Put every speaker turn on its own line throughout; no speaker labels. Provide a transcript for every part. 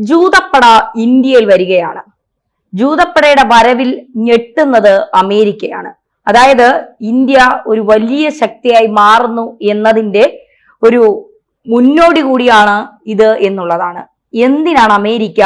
ജൂതപ്പട ഇന്ത്യയിൽ വരികയാണ്. ജൂതപ്പടയുടെ വരവിൽ ഞെട്ടുന്നത് അമേരിക്കയാണ്. അതായത് ഇന്ത്യ ഒരു വലിയ ശക്തിയായി മാറുന്നു എന്നതിൻ്റെ ഒരു മുന്നോടി കൂടിയാണ് ഇത് എന്നുള്ളതാണ്. എന്തിനാണ് അമേരിക്ക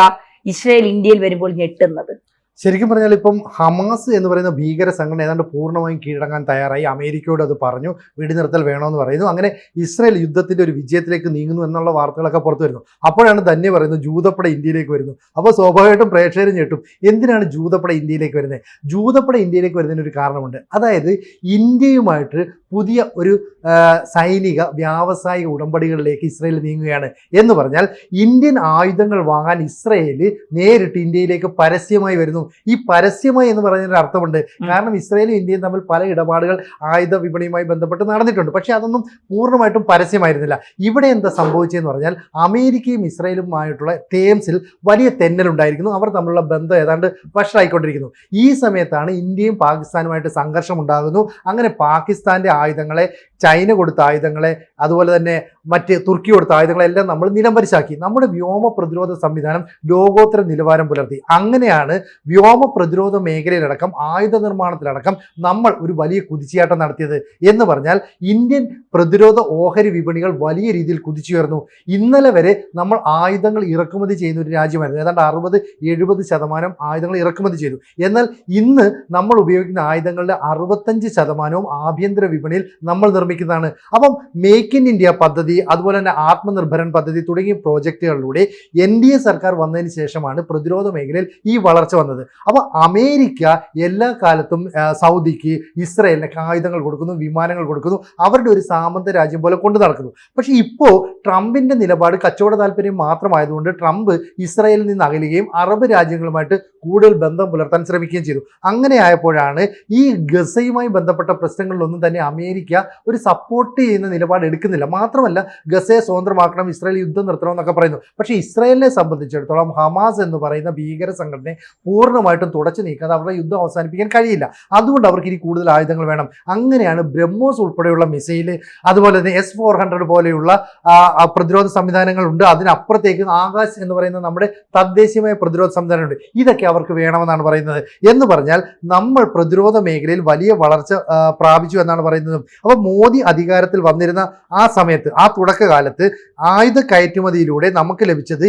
ഇസ്രായേൽ ഇന്ത്യയിൽ വരുമ്പോൾ ഞെട്ടുന്നത്?
ശരിക്കും പറഞ്ഞാൽ ഇപ്പം ഹമാസ് എന്ന് പറയുന്ന ഭീകര സംഘടന ഏതാണ്ട് പൂർണ്ണമായും കീഴടങ്ങാൻ തയ്യാറായി. അമേരിക്കയോട് അത് പറഞ്ഞു, വെടിനിർത്തൽ വേണമെന്ന് പറയുന്നു. അങ്ങനെ ഇസ്രായേൽ യുദ്ധത്തിന്റെ ഒരു വിജയത്തിലേക്ക് നീങ്ങുന്നു എന്നുള്ള വാർത്തകളൊക്കെ പുറത്തു വരുന്നു. അപ്പോഴാണ് തന്നെ പറയുന്നത് ജൂതപ്പട ഇന്ത്യയിലേക്ക് വരുന്നു. അപ്പോൾ സ്വാഭാവികമായിട്ടും പ്രേക്ഷകരും ഞെട്ടും. എന്തിനാണ് ജൂതപ്പട ഇന്ത്യയിലേക്ക് വരുന്നത്? ജൂതപ്പട ഇന്ത്യയിലേക്ക് വരുന്നതിന് ഒരു കാരണമുണ്ട്. അതായത് ഇന്ത്യയുമായിട്ട് പുതിയ ഒരു സൈനിക വ്യാവസായിക ഉടമ്പടികളിലേക്ക് ഇസ്രായേൽ നീങ്ങുകയാണ്. എന്ന് പറഞ്ഞാൽ ഇന്ത്യൻ ആയുധങ്ങൾ വാങ്ങാൻ ഇസ്രായേൽ നേരിട്ട് ഇന്ത്യയിലേക്ക് പരസ്യമായി വരുന്നു. ഈ പരസ്യമായി എന്ന് പറയുന്നതിന് അർത്ഥമുണ്ട്. കാരണം ഇസ്രായേലും ഇന്ത്യയും തമ്മിൽ പല ഇടപാടുകൾ ആയുധ വിപണിയുമായി ബന്ധപ്പെട്ട് നടന്നിട്ടുണ്ട്. പക്ഷേ അതൊന്നും പൂർണ്ണമായിട്ടും പരസ്യമായിരുന്നില്ല. ഇവിടെ എന്താ സംഭവിച്ചതെന്ന് പറഞ്ഞാൽ അമേരിക്കയും ഇസ്രായേലുമായിട്ടുള്ള ടേംസിൽ വലിയ തെന്നലുണ്ടായിരിക്കുന്നു. അവർ തമ്മിലുള്ള ബന്ധം ഏതാണ്ട് വഷളായിക്കൊണ്ടിരിക്കുന്നു. ഈ സമയത്താണ് ഇന്ത്യയും പാകിസ്ഥാനുമായിട്ട് സംഘർഷം ഉണ്ടാകുന്നു. അങ്ങനെ പാകിസ്ഥാന്റെ ആയുധങ്ങളെ, ചൈന കൊടുത്ത ആയുധങ്ങളെ, അതുപോലെ തന്നെ മറ്റ് തുർക്കി കൊടുത്ത ആയുധങ്ങളെല്ലാം നമ്മൾ നിലംപരിശാക്കി. നമ്മുടെ വ്യോമ പ്രതിരോധ സംവിധാനം ലോകോത്തര നിലവാരം പുലർത്തി. അങ്ങനെയാണ് വ്യോമ പ്രതിരോധ മേഖലയിലടക്കം ആയുധ നിർമ്മാണത്തിലടക്കം നമ്മൾ ഒരു വലിയ കുതിച്ചുചാട്ടം നടത്തിയത്. എന്ന് പറഞ്ഞാൽ ഇന്ത്യൻ പ്രതിരോധ ഓഹരി വിപണികൾ വലിയ രീതിയിൽ കുതിച്ചുയർന്നു. ഇന്നലെ വരെ നമ്മൾ ആയുധങ്ങൾ ഇറക്കുമതി ചെയ്യുന്ന ഒരു രാജ്യമായിരുന്നു. ഏതാണ്ട് 60-70% ആയുധങ്ങൾ ഇറക്കുമതി ചെയ്തു. എന്നാൽ ഇന്ന് നമ്മൾ ഉപയോഗിക്കുന്ന ആയുധങ്ങളുടെ 65% ആഭ്യന്തര വിപണിയിൽ നമ്മൾ നിർമ്മിക്കുന്നതാണ്. അപ്പം മേക്ക് ഇൻ ഇന്ത്യ പദ്ധതി, അതുപോലെ തന്നെ ആത്മനിർഭരൻ പദ്ധതി തുടങ്ങിയ പ്രോജക്റ്റുകളിലൂടെ NDA സർക്കാർ വന്നതിന് ശേഷമാണ് പ്രതിരോധ മേഖലയിൽ ഈ വളർച്ച വന്നത്. അപ്പോൾ അമേരിക്ക എല്ലാ കാലത്തും സൗദിക്ക്, ഇസ്രായേലിനൊക്കെ ആയുധങ്ങൾ കൊടുക്കുന്നു, വിമാനങ്ങൾ കൊടുക്കുന്നു, അവരുടെ ഒരു സാമന്ത രാജ്യം പോലെ കൊണ്ടു നടക്കുന്നു. പക്ഷേ ഇപ്പോൾ ട്രംപിന്റെ നിലപാട് കച്ചവട താല്പര്യം മാത്രമായതുകൊണ്ട് ട്രംപ് ഇസ്രായേലിൽ നിന്ന് അകലുകയും അറബ് രാജ്യങ്ങളുമായിട്ട് കൂടുതൽ ബന്ധം പുലർത്താൻ ശ്രമിക്കുകയും ചെയ്തു. അങ്ങനെ ആയപ്പോഴാണ് ഈ ഗസയുമായി ബന്ധപ്പെട്ട പ്രശ്നങ്ങളിലൊന്നും തന്നെ അമേരിക്ക ഒരു സപ്പോർട്ട് ചെയ്യുന്ന നിലപാട് എടുക്കുന്നില്ല. മാത്രമല്ല ഗസയെ സ്വതന്ത്രമാക്കണം, ഇസ്രായേൽ യുദ്ധം നിർത്തണം എന്നൊക്കെ പറയുന്നു. പക്ഷേ ഇസ്രായേലിനെ സംബന്ധിച്ചിടത്തോളം ഹമാസ് എന്ന് പറയുന്ന ഭീകര സംഘടനയെ പൂർണ്ണമായിട്ടും തുടച്ചു നീക്കാതെ അവരുടെ യുദ്ധം അവസാനിപ്പിക്കാൻ കഴിയില്ല. അതുകൊണ്ട് അവർക്ക് ഇനി കൂടുതൽ ആയുധങ്ങൾ വേണം. അങ്ങനെയാണ് ബ്രഹ്മോസ് ഉൾപ്പെടെയുള്ള മിസൈല്, അതുപോലെ തന്നെ S-400 പോലെയുള്ള പ്രതിരോധ സംവിധാനങ്ങളുണ്ട്. അതിനപ്പുറത്തേക്ക് ആകാശ് എന്ന് പറയുന്ന നമ്മുടെ തദ്ദേശീയമായ പ്രതിരോധ സംവിധാനമുണ്ട്. ഇതൊക്കെ അവർക്ക് വേണമെന്നാണ് പറയുന്നത്. എന്ന് പറഞ്ഞാൽ നമ്മൾ പ്രതിരോധ മേഖലയിൽ വലിയ വളർച്ച പ്രാപിച്ചു എന്നാണ് പറയുന്നത്. അപ്പോൾ മോദി അധികാരത്തിൽ വന്നിരുന്ന ആ സമയത്ത്, ആ തുടക്കകാലത്ത് ആയുധ കയറ്റുമതിയിലൂടെ നമുക്ക് ലഭിച്ചത്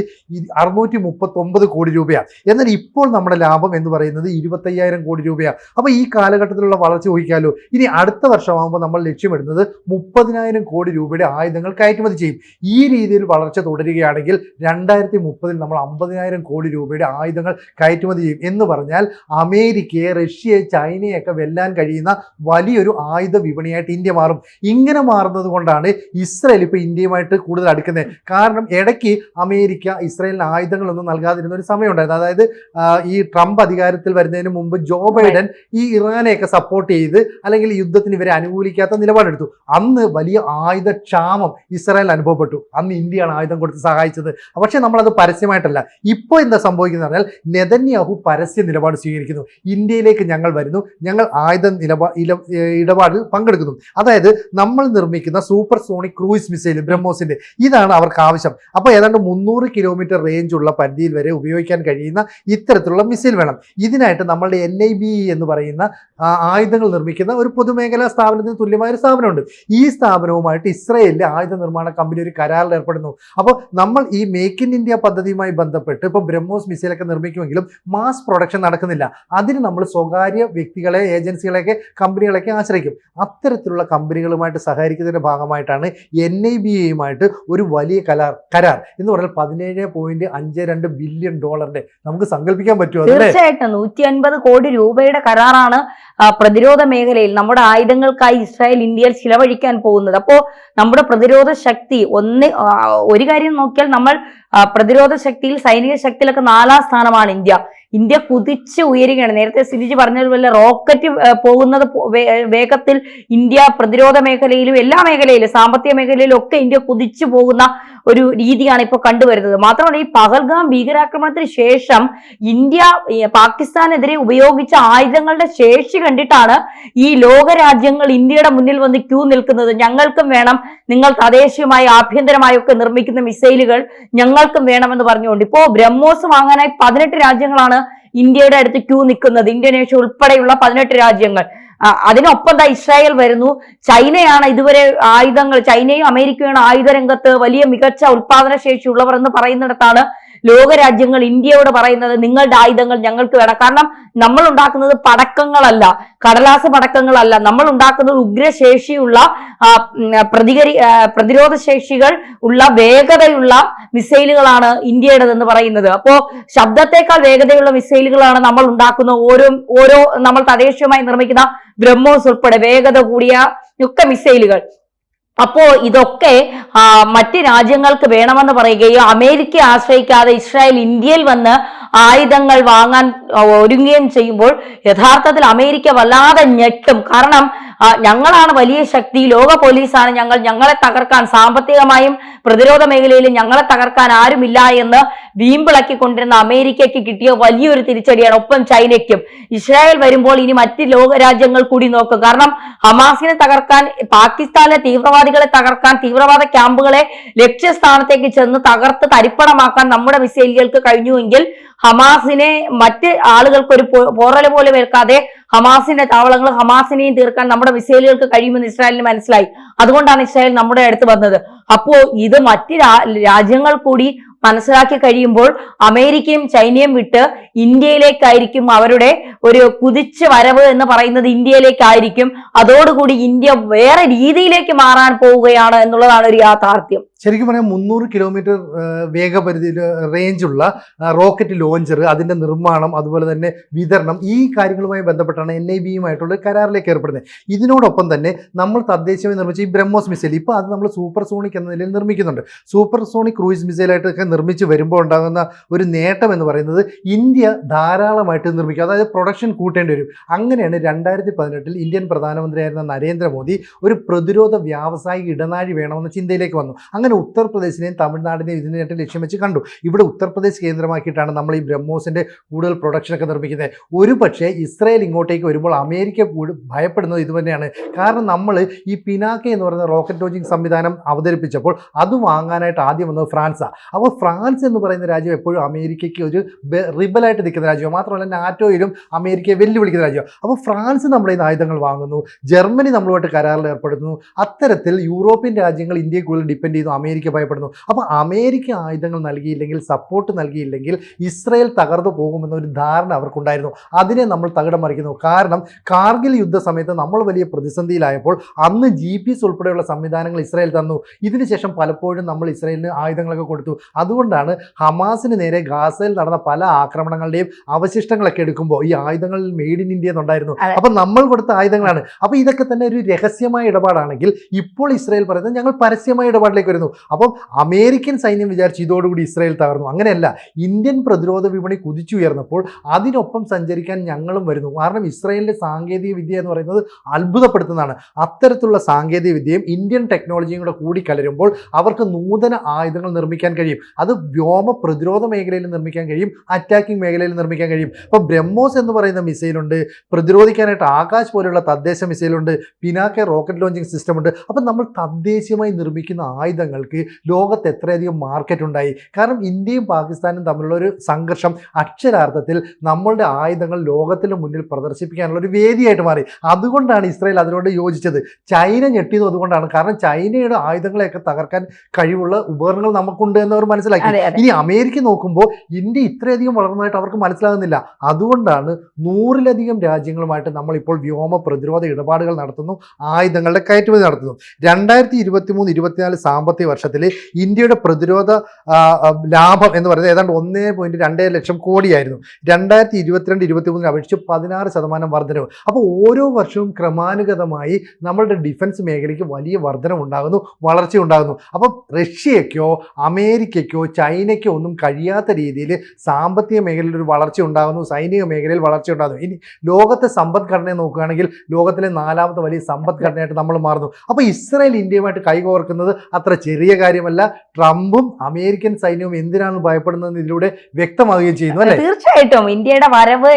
639 കോടി രൂപയാണ്. എന്നാൽ ഇപ്പോൾ നമ്മുടെ ലാഭം എന്ന് പറയുന്നത് 25,000 കോടി രൂപയാണ്. അപ്പോൾ ഈ കാലഘട്ടത്തിലുള്ള വളർച്ച ഊഹിക്കാമല്ലോ. ഇനി അടുത്ത വർഷമാകുമ്പോൾ നമ്മൾ ലക്ഷ്യമിടുന്നത് 30,000 കോടി രൂപയുടെ ആയുധങ്ങൾ കയറ്റുമതി ചെയ്യും. ഈ രീതിയിൽ വളർച്ച തുടരുകയാണെങ്കിൽ 2030 നമ്മൾ 50,000 കോടി രൂപയുടെ ആയുധങ്ങൾ കയറ്റുമതി ചെയ്യും. എന്ന് പറഞ്ഞാൽ അമേരിക്കയെ, റഷ്യയെ, ചൈനയൊക്കെ വെല്ലാൻ കഴിയുന്ന വലിയൊരു ആയുധ വിപണിയായിട്ട് ഇന്ത്യ മാറും. ഇങ്ങനെ മാറുന്നത് കൊണ്ടാണ് ഇസ്രായേൽ ഇപ്പോൾ ഇന്ത്യയുമായിട്ട് കൂടുതൽ അടുക്കുന്നത്. കാരണം ഇടയ്ക്ക് അമേരിക്ക ഇസ്രായേലിന് ആയുധങ്ങളൊന്നും നൽകാതിരുന്ന ഒരു സമയമുണ്ടായിരുന്നു. അതായത് ഈ ട്രംപ് അധികാരത്തിൽ വരുന്നതിന് മുമ്പ് ജോ ബൈഡൻ ഈ ഇറാനെയൊക്കെ സപ്പോർട്ട് ചെയ്ത് അല്ലെങ്കിൽ യുദ്ധത്തിന് ഇവരെ അനുകൂലിക്കാത്ത നിലപാടെടുത്തു. അന്ന് വലിയ ആയുധക്ഷാമം ഇസ്രായേൽ അനുഭവപ്പെട്ടു. അന്ന് ഇന്ത്യയാണ് ആയുധം കൊടുത്ത് സഹായിച്ചത്. പക്ഷേ നമ്മളത് പരസ്യമായിട്ടല്ല. ഇപ്പോൾ എന്താ സംഭവിക്കുന്നത് പറഞ്ഞാൽ നെതന്യാഹു പരസ്യ നിലപാട് സ്വീകരിക്കുന്നു. ഇന്ത്യയിലേക്ക് ഞങ്ങൾ വരുന്നു, ഞങ്ങൾ ആയുധ ഇടപാടിൽ പങ്കെടുക്കുന്നു. അതായത് നമ്മൾ നിർമ്മിക്കുന്ന സൂപ്പർ സോണിക് ക്രൂയിസ് മിസൈൽ ബ്രഹ്മോസിന്റെ, ഇതാണ് അവർക്ക് ആവശ്യം. അപ്പോൾ ഏതാണ്ട് 300 കിലോമീറ്റർ റേഞ്ച് ഉള്ള പരിധിയിൽ വരെ ഉപയോഗിക്കാൻ കഴിയുന്ന ഇത്തരത്തിലുള്ള മിസൈൽ വേണം. ഇതിനായിട്ട് നമ്മളുടെ NIBE എന്ന് പറയുന്ന ആയുധങ്ങൾ നിർമ്മിക്കുന്ന ഒരു പൊതുമേഖലാ സ്ഥാപനത്തിന് തുല്യമായ ഒരു സ്ഥാപനമുണ്ട്. ഈ സ്ഥാപനവുമായിട്ട് ഇസ്രായേലിലെ ആയുധ നിർമ്മാണ കമ്പനി ഒരു കരാറിൽ ഏർപ്പെടുന്നു. അപ്പോൾ നമ്മൾ ഈ മേക്ക് ഇൻ ഇന്ത്യ പദ്ധതിയുമായി ബന്ധപ്പെട്ട് ഇപ്പോൾ ബ്രഹ്മോസ് മിസൈലൊക്കെ നിർമ്മിക്കുമെങ്കിലും മാസ് പ്രൊഡക്ഷൻ നടക്കുന്നില്ല. അതിന് നമ്മൾ സ്വകാര്യ വ്യക്തികളെ, ഏജൻസികളെയൊക്കെ, കമ്പനികളൊക്കെ ആശ്രയിക്കും. അത്തരത്തിലുള്ള കമ്പനികളുമായിട്ട് സഹകരിക്കുന്നതിൻ്റെ ഭാഗമായിട്ടാണ് NIBEയുമായിട്ട് ഒരു വലിയ കരാർ എന്ന് പറഞ്ഞാൽ $17.52 ബില്യൺ നമുക്ക് സങ്കല്പിക്കാൻ പറ്റുമോ?
തീർച്ചയായിട്ടും 150 കോടി രൂപയുടെ കരാറാണ് പ്രതിരോധ മേഖലയിൽ നമ്മുടെ ആയുധങ്ങൾക്കായി ഇസ്രായേൽ ഇന്ത്യയിൽ ചിലവഴിക്കാൻ പോകുന്നത്. അപ്പോൾ നമ്മുടെ പ്രതിരോധ ശക്തി ഒരു കാര്യം നോക്കിയാൽ നമ്മൾ പ്രതിരോധ ശക്തിയിൽ, സൈനിക ശക്തിയിലൊക്കെ 4ാം സ്ഥാനമാണ് ഇന്ത്യ. ഇന്ത്യ കുതിച്ച് ഉയരുകയാണ്. നേരത്തെ സിനിജ് പറഞ്ഞതുപോലെ റോക്കറ്റ് പോകുന്നത് വേഗത്തിൽ ഇന്ത്യ പ്രതിരോധ മേഖലയിലും എല്ലാ മേഖലയിലും സാമ്പത്തിക മേഖലയിലും ഒക്കെ ഇന്ത്യ കുതിച്ചു പോകുന്ന ഒരു രീതിയാണ് ഇപ്പോൾ കണ്ടുവരുന്നത്. മാത്രമല്ല, ഈ പഹൽഗാം ഭീകരാക്രമണത്തിന് ശേഷം ഇന്ത്യ പാകിസ്ഥാനെതിരെ ഉപയോഗിച്ച ആയുധങ്ങളുടെ ശേഷി കണ്ടിട്ടാണ് ഈ ലോകരാജ്യങ്ങൾ ഇന്ത്യയുടെ മുന്നിൽ വന്ന് ക്യൂ നിൽക്കുന്നത്. ഞങ്ങൾക്കും വേണം, നിങ്ങൾ തദ്ദേശീയമായി ആഭ്യന്തരമായി ഒക്കെ നിർമ്മിക്കുന്ന മിസൈലുകൾ ഞങ്ങൾക്കും വേണമെന്ന് പറഞ്ഞുകൊണ്ട് ഇപ്പോ ബ്രഹ്മോസ് വാങ്ങാനായി 18 രാജ്യങ്ങളാണ് ഇന്ത്യയുടെ അടുത്ത് ക്യൂ നിൽക്കുന്നത്. ഇന്തോനേഷ്യ ഉൾപ്പെടെയുള്ള 18 രാജ്യങ്ങൾ. അതിനൊപ്പം ഇസ്രായേൽ വരുന്നു. ചൈനയാണ് ഇതുവരെ ചൈനയും അമേരിക്കയാണ് ആയുധ രംഗത്ത് വലിയ മികച്ച ഉൽപാദന ശേഷിയുള്ളവർ എന്ന് പറയുന്നിടത്താണ് ലോകരാജ്യങ്ങൾ ഇന്ത്യയോട് പറയുന്നത് നിങ്ങളുടെ ആയുധങ്ങൾ ഞങ്ങൾക്ക് വേണം. കാരണം നമ്മൾ ഉണ്ടാക്കുന്നത് പടക്കങ്ങളല്ല, കടലാസ് പടക്കങ്ങളല്ല, നമ്മൾ ഉണ്ടാക്കുന്നത് ഉഗ്രശേഷിയുള്ള പ്രതിരോധ ശേഷികൾ ഉള്ള വേഗതയുള്ള മിസൈലുകളാണ് ഇന്ത്യയുടേതെന്ന് പറയുന്നത്. അപ്പോ ശബ്ദത്തെക്കാൾ വേഗതയുള്ള മിസൈലുകളാണ് നമ്മൾ ഉണ്ടാക്കുന്ന ഓരോ നമ്മൾ തദ്ദേശീയമായി നിർമ്മിക്കുന്ന ബ്രഹ്മോസ് ഉൾപ്പെടെ വേഗത കൂടിയ ഒക്കെ മിസൈലുകൾ. അപ്പോ ഇതൊക്കെ മറ്റ് രാജ്യങ്ങൾക്ക് വേണമെന്ന് പറയുകയും അമേരിക്കയെ ആശ്രയിക്കാതെ ഇസ്രായേൽ ഇന്ത്യയിൽ വന്ന് ആയുധങ്ങൾ വാങ്ങാൻ ഒരുങ്ങുകയും ചെയ്യുമ്പോൾ യഥാർത്ഥത്തിൽ അമേരിക്ക വല്ലാതെ ഞെട്ടും. കാരണം ഞങ്ങളാണ് വലിയ ശക്തി, ലോക പോലീസാണ് ഞങ്ങളെ തകർക്കാൻ സാമ്പത്തികമായും പ്രതിരോധ മേഖലയിലും ഞങ്ങളെ തകർക്കാൻ ആരുമില്ല എന്ന് വീമ്പിളക്കിക്കൊണ്ടിരുന്ന അമേരിക്കയ്ക്ക് കിട്ടിയ വലിയൊരു തിരിച്ചടിയാണ്. ഒപ്പം ചൈനയ്ക്കും. ഇസ്രായേൽ വരുമ്പോൾ ഇനി മറ്റ് ലോകരാജ്യങ്ങൾ കൂടി നോക്കും. കാരണം ഹമാസിനെ തകർക്കാൻ, പാകിസ്ഥാനിലെ തീവ്രവാദികളെ തകർക്കാൻ, തീവ്രവാദ ക്യാമ്പുകളെ ലക്ഷ്യസ്ഥാനത്തേക്ക് ചെന്ന് തകർത്ത് തരിപ്പണമാക്കാൻ നമ്മുടെ മിസൈലുകൾക്ക് കഴിഞ്ഞുവെങ്കിൽ ഹമാസിനെ മറ്റ് ആളുകൾക്ക് ഒരു പോറൽ പോലെ വേൽക്കാതെ ഹമാസിന്റെ താവളങ്ങൾ, ഹമാസിനെയും തീർക്കാൻ നമ്മുടെ മിസൈലുകൾക്ക് കഴിയുമെന്ന് ഇസ്രായേലിന് മനസ്സിലായി. അതുകൊണ്ടാണ് ഇസ്രായേൽ നമ്മുടെ അടുത്ത് വന്നത്. അപ്പോ ഇത് മറ്റ് രാജ്യങ്ങൾ കൂടി മനസ്സിലാക്കി കഴിയുമ്പോൾ അമേരിക്കയും ചൈനയും വിട്ട് ഇന്ത്യയിലേക്കായിരിക്കും അവരുടെ ഒരു കുതിച്ചു വരവ് എന്ന് പറയുന്നത് ഇന്ത്യയിലേക്കായിരിക്കും. അതോടുകൂടി ഇന്ത്യ വേറെ രീതിയിലേക്ക് മാറാൻ പോവുകയാണ് എന്നുള്ളതാണ് ഒരു യാഥാർത്ഥ്യം.
ശരിക്കും പറയാം 300 കിലോമീറ്റർ വേഗപരിധി റേഞ്ചുള്ള റോക്കറ്റ് ലോഞ്ചർ, അതിൻ്റെ നിർമ്മാണം, അതുപോലെ തന്നെ വിതരണം, ഈ കാര്യങ്ങളുമായി ബന്ധപ്പെട്ടാണ് NIB-യുമായിട്ടുള്ള കരാറിലേക്ക് ഏർപ്പെടുന്നത്. ഇതിനോടൊപ്പം തന്നെ നമ്മൾ തദ്ദേശീയമായി നിർമ്മിച്ച ഈ ബ്രഹ്മോസ് മിസൈൽ ഇപ്പോൾ അത് നമ്മൾ സൂപ്പർ സോണിക് എന്ന നിലയിൽ നിർമ്മിക്കുന്നുണ്ട്. സൂപ്പർ സോണിക് ക്രൂയിസ് മിസൈലായിട്ടൊക്കെ നിർമ്മിച്ച് വരുമ്പോൾ ഉണ്ടാകുന്ന ഒരു നേട്ടം എന്ന് പറയുന്നത് ഇന്ത്യ ധാരാളമായിട്ട് നിർമ്മിക്കും, അതായത് പ്രൊഡക്ഷൻ കൂട്ടേണ്ടി വരും. അങ്ങനെയാണ് 2018 ഇന്ത്യൻ പ്രധാനമന്ത്രിയായിരുന്ന നരേന്ദ്രമോദി ഒരു പ്രതിരോധ വ്യാവസായിക ഇടനാഴി വേണമെന്ന ചിന്തയിലേക്ക് വന്നു. അങ്ങനെ ഉത്തർപ്രദേശിനെയും തമിഴ്നാടിനെയും ഇതിനായിട്ട് ലക്ഷ്യം വെച്ച് കണ്ടു. ഇവിടെ ഉത്തർപ്രദേശ് കേന്ദ്രമാക്കിയിട്ടാണ് നമ്മൾ ഈ ബ്രഹ്മോസിന്റെ കൂടുതൽ പ്രൊഡക്ഷനൊക്കെ നിർമ്മിക്കുന്നത്. ഒരു പക്ഷേ ഇസ്രായേൽ ഇങ്ങോട്ടേക്ക് വരുമ്പോൾ അമേരിക്ക ഭയപ്പെടുന്നത് ഇത് തന്നെയാണ്. കാരണം നമ്മൾ ഈ പിനാക്ക എന്ന് പറയുന്ന റോക്കറ്റ് ലോഞ്ചിങ് സംവിധാനം അവതരിപ്പിച്ചപ്പോൾ അത് വാങ്ങാനായിട്ട് ആദ്യം വന്നത് ഫ്രാൻസാണ്. അപ്പോൾ ഫ്രാൻസ് എന്ന് പറയുന്ന രാജ്യം എപ്പോഴും അമേരിക്കയ്ക്ക് ഒരു റിബലായിട്ട് നിൽക്കുന്ന രാജ്യമാണ്. മാത്രമല്ല നാറ്റോയിലും അമേരിക്കയെ വെല്ലുവിളിക്കുന്ന രാജ്യമാണ്. അപ്പോൾ ഫ്രാൻസ് നമ്മുടെ ഈ ആയുധങ്ങൾ വാങ്ങുന്നു, ജർമ്മനി നമ്മളുമായിട്ട് കരാറിൽ ഏർപ്പെടുന്നു. അത്തരത്തിൽ യൂറോപ്യൻ രാജ്യങ്ങൾ ഇന്ത്യയെ കൂടുതൽ ഡിപ്പെൻഡ് ചെയ്യുന്നു, അമേരിക്ക ഭയപ്പെടുന്നു. അപ്പോൾ അമേരിക്ക ആയുധങ്ങൾ നൽകിയില്ലെങ്കിൽ, സപ്പോർട്ട് നൽകിയില്ലെങ്കിൽ ഇസ്രായേൽ തകർന്നു പോകുമെന്നൊരു ധാരണ അവർക്കുണ്ടായിരുന്നു. അതിനെ നമ്മൾ തകിടം മറിക്കുന്നു. കാരണം കാർഗിൽ യുദ്ധ സമയത്ത് നമ്മൾ വലിയ പ്രതിസന്ധിയിലായപ്പോൾ അന്ന് GPS ഉൾപ്പെടെയുള്ള സംവിധാനങ്ങൾ ഇസ്രായേൽ തന്നു. ഇതിനുശേഷം പലപ്പോഴും നമ്മൾ ഇസ്രായേലിന് ആയുധങ്ങളൊക്കെ കൊടുത്തു. അതുകൊണ്ടാണ് ഹമാസിന് നേരെ ഗാസയിൽ നടന്ന പല ആക്രമണങ്ങളുടെയും അവശിഷ്ടങ്ങളൊക്കെ എടുക്കുമ്പോൾ ഈ ആയുധങ്ങളിൽ മെയ്ഡ് ഇൻ ഇന്ത്യ എന്നുണ്ടായിരുന്നു. അപ്പം നമ്മൾ കൊടുത്ത ആയുധങ്ങളാണ്. അപ്പോൾ ഇതൊക്കെ തന്നെ ഒരു രഹസ്യമായ ഇടപാടാണെങ്കിൽ ഇപ്പോൾ ഇസ്രായേൽ പറയുന്നത് ഞങ്ങൾ പരസ്യമായ ഇടപാടിലേക്ക് വരുന്നു. അപ്പം അമേരിക്കൻ സൈന്യം വിചാരിച്ച് ഇതോടുകൂടി ഇസ്രായേൽ തകർന്നു. അങ്ങനെയല്ല, ഇന്ത്യൻ പ്രതിരോധ വിപണി കുതിച്ചുയർന്നപ്പോൾ അതിനൊപ്പം സഞ്ചരിക്കാൻ ഞങ്ങളും വരുന്നു. കാരണം ഇസ്രായേലിൻ്റെ സാങ്കേതിക വിദ്യ എന്ന് പറയുന്നത് അത്ഭുതപ്പെടുത്തുന്നതാണ്. അത്തരത്തിലുള്ള സാങ്കേതിക വിദ്യയും ഇന്ത്യൻ ടെക്നോളജിയും കൂടെ കൂടി കലരുമ്പോൾ അവർക്ക് നൂതന ആയുധങ്ങൾ നിർമ്മിക്കാൻ കഴിയും. അത് വ്യോമ പ്രതിരോധ മേഖലയിൽ നിർമ്മിക്കാൻ കഴിയും, അറ്റാക്കിംഗ് മേഖലയിൽ നിർമ്മിക്കാൻ കഴിയും. ഇപ്പോൾ ബ്രഹ്മോസ് എന്ന് പറയുന്ന മിസൈലുണ്ട്, പ്രതിരോധിക്കാനായിട്ട് ആകാശ് പോലെയുള്ള തദ്ദേശ മിസൈലുണ്ട്, പിനാക്ക റോക്കറ്റ് ലോഞ്ചിങ് സിസ്റ്റം ഉണ്ട്. അപ്പം നമ്മൾ തദ്ദേശീയമായി നിർമ്മിക്കുന്ന ആയുധങ്ങൾക്ക് ലോകത്ത് എത്രയധികം മാർക്കറ്റ് ഉണ്ടായി. കാരണം ഇന്ത്യയും പാകിസ്ഥാനും തമ്മിലുള്ള ഒരു സംഘർഷം അക്ഷരാർത്ഥത്തിൽ നമ്മളുടെ ആയുധങ്ങൾ ലോകത്തിന് മുന്നിൽ പ്രദർശിപ്പിക്കാനുള്ള ഒരു വേദിയായിട്ട് മാറി. അതുകൊണ്ടാണ് ഇസ്രായേൽ അതിനോട് യോജിച്ചത്. ചൈന ഞെട്ടിയതും അതുകൊണ്ടാണ്. കാരണം ചൈനയുടെ ആയുധങ്ങളെയൊക്കെ തകർക്കാൻ കഴിവുള്ള ഉപകരണങ്ങൾ നമുക്കുണ്ട് എന്നവർ മനസ്സിലാക്കി. ഇനി അമേരിക്ക നോക്കുമ്പോൾ ഇന്ത്യ ഇത്രയധികം വളർന്നതായിട്ട് അവർക്ക് മനസ്സിലാകുന്നില്ല. അതുകൊണ്ടാണ് 100-ലധികം രാജ്യങ്ങളുമായിട്ട് നമ്മളിപ്പോൾ വ്യോമ പ്രതിരോധ ഇടപാടുകൾ നടത്തുന്നു, ആയുധങ്ങളുടെ കയറ്റുമതി നടത്തുന്നു. 2023-24 സാമ്പത്തിക സാമ്പത്തിക വർഷത്തിൽ ഇന്ത്യയുടെ പ്രതിരോധ ലാഭം എന്ന് പറയുന്നത് ഏതാണ്ട് 1.2 ലക്ഷം കോടിയായിരുന്നു. 2022-23 അപേക്ഷിച്ച് 16% വർധനവ്. അപ്പോൾ ഓരോ വർഷവും ക്രമാനുഗതമായി നമ്മളുടെ ഡിഫൻസ് മേഖലയ്ക്ക് വലിയ വർധനം ഉണ്ടാകുന്നു, വളർച്ച ഉണ്ടാകുന്നു. അപ്പം റഷ്യയ്ക്കോ അമേരിക്കയ്ക്കോ ചൈനയ്ക്കോ ഒന്നും കഴിയാത്ത രീതിയിൽ സാമ്പത്തിക മേഖലയിൽ ഒരു വളർച്ച ഉണ്ടാകുന്നു, സൈനിക മേഖലയിൽ വളർച്ച ഉണ്ടാകുന്നു. ഇനി ലോകത്തെ സമ്പദ്ഘടനയെ നോക്കുകയാണെങ്കിൽ ലോകത്തിലെ 4ാമത്തെ വലിയ സമ്പദ്ഘടനയായിട്ട് നമ്മൾ മാറുന്നു. അപ്പോൾ ഇസ്രായേൽ ഇന്ത്യയുമായിട്ട് കൈകോർക്കുന്നത് അത്ര ചെറിയ കാര്യമല്ല. ട്രംപും അമേരിക്കൻ സൈന്യവും എന്തിനാണ് ഭയപ്പെടുന്നതെന്ന് ഇതിലൂടെ വ്യക്തമാവുകയും ചെയ്യുന്നു, അല്ലേ?
തീർച്ചയായിട്ടും ഇന്ത്യയുടെ വരവ്,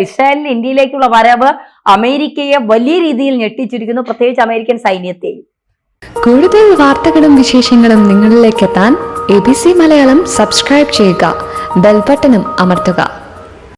ഇസ്രായേലിന് ഇന്ത്യയിലേക്കുള്ള വരവ് അമേരിക്കയെ വലിയ രീതിയിൽ ഞെട്ടിച്ചിരിക്കുന്നു, പ്രത്യേകിച്ച് അമേരിക്കൻ സൈന്യത്തെ.
കൂടുതൽ വാർത്തകളും വിശേഷങ്ങളും നിങ്ങളിലേക്ക് എത്താൻ ABC മലയാളം സബ്സ്ക്രൈബ് ചെയ്യുക, ബെൽബട്ടനും അമർത്തുക.